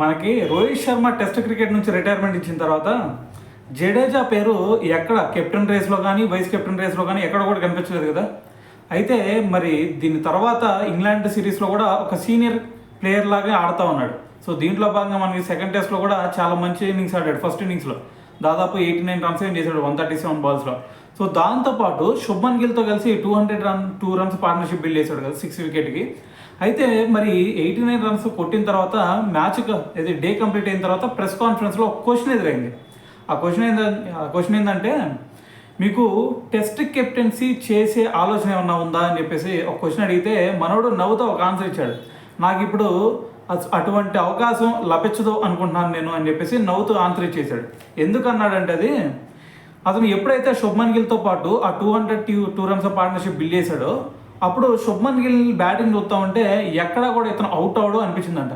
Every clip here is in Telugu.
మనకి రోహిత్ శర్మ టెస్ట్ క్రికెట్ నుంచి రిటైర్మెంట్ ఇచ్చిన తర్వాత జడేజా పేరు ఎక్కడ కెప్టెన్ రేస్లో కానీ వైస్ కెప్టెన్ రేస్లో కానీ ఎక్కడ కూడా కనిపించలేదు కదా. అయితే మరి దీని తర్వాత ఇంగ్లాండ్ సిరీస్లో కూడా ఒక సీనియర్ ప్లేయర్ లాగా ఆడుతూ ఉన్నాడు. సో దీంట్లో భాగంగా మనకి సెకండ్ టెస్ట్లో కూడా చాలా మంచి ఇన్నింగ్స్ ఆడాడు. ఫస్ట్ ఇన్నింగ్స్లో దాదాపు 89 రన్స్ ఏం చేశాడు 137 బాల్స్లో. సో దాంతోపాటు శుభ్మన్ గిల్తో కలిసి 2 రన్స్ పార్ట్నర్షిప్ బిల్డ్ చేశాడు కదా 6 వికెట్కి. అయితే మరి 89 రన్స్ కొట్టిన తర్వాత మ్యాచ్ ఇది డే కంప్లీట్ అయిన తర్వాత ప్రెస్ కాన్ఫరెన్స్లో ఒక క్వశ్చన్ ఎదురైంది. ఆ క్వశ్చన్ ఏంటంటే, మీకు టెస్ట్ కెప్టెన్సీ చేసే ఆలోచన ఏమన్నా ఉందా అని చెప్పేసి ఒక క్వశ్చన్ అడిగితే మనోడు నవ్వుతో ఒక ఆన్సర్ ఇచ్చాడు. నాకు ఇప్పుడు అటువంటి అవకాశం లభించదు అనుకుంటున్నాను నేను అని చెప్పేసి నవ్వుతూ ఆన్సర్ ఇచ్చేసాడు. ఎందుకన్నాడంటే అది అతను ఎప్పుడైతే శుభ్మన్ గిల్తో పాటు ఆ 202 రన్స్ పార్ట్నర్షిప్ బిల్డ్ చేశాడో అప్పుడు శుభ్మన్ గిల్ బ్యాటింగ్ చూస్తూ ఉంటే ఎక్కడా కూడా ఇతను అవుట్ అవడం అనిపించిందంట.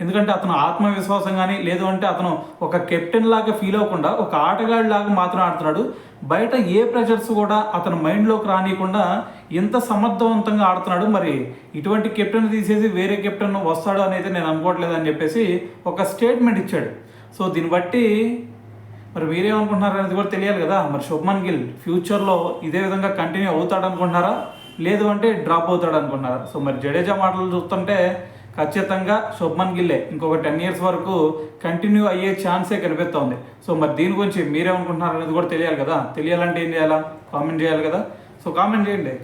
ఎందుకంటే అతను ఆత్మవిశ్వాసం కానీ లేదు అంటే అతను ఒక కెప్టెన్ లాగా ఫీల్ అవ్వకుండా ఒక ఆటగాడి లాగా మాత్రం ఆడుతున్నాడు. బయట ఏ ప్రెషర్స్ కూడా అతని మైండ్లోకి రానియకుండా ఎంత సమర్థవంతంగా ఆడుతున్నాడు. మరి ఇటువంటి కెప్టెన్ తీసేసి వేరే కెప్టెన్ వస్తాడు అనేది నేను అనుకోవట్లేదు అని చెప్పేసి ఒక స్టేట్మెంట్ ఇచ్చాడు. సో దీన్ని బట్టి మరి మీరేమనుకుంటున్నారు అనేది కూడా తెలియాలి కదా. మరి శుభ్మన్ గిల్ ఫ్యూచర్లో ఇదే విధంగా కంటిన్యూ అవుతాడు అనుకుంటున్నారా, లేదు అంటే డ్రాప్ అవుతాడు అనుకుంటున్నారా? సో మరి జడేజా మాటలు చూస్తుంటే ఖచ్చితంగా శుభ్మన్ గిల్లే ఇంకొక 10 years వరకు కంటిన్యూ అయ్యే ఛాన్సే కనిపిస్తోంది. సో మరి దీని గురించి మీరేమనుకుంటున్నారు అనేది కూడా తెలియాలి కదా. తెలియాలంటే ఏం చేయాలా, కామెంట్ చేయాలి కదా. సో కామెంట్ చేయండి.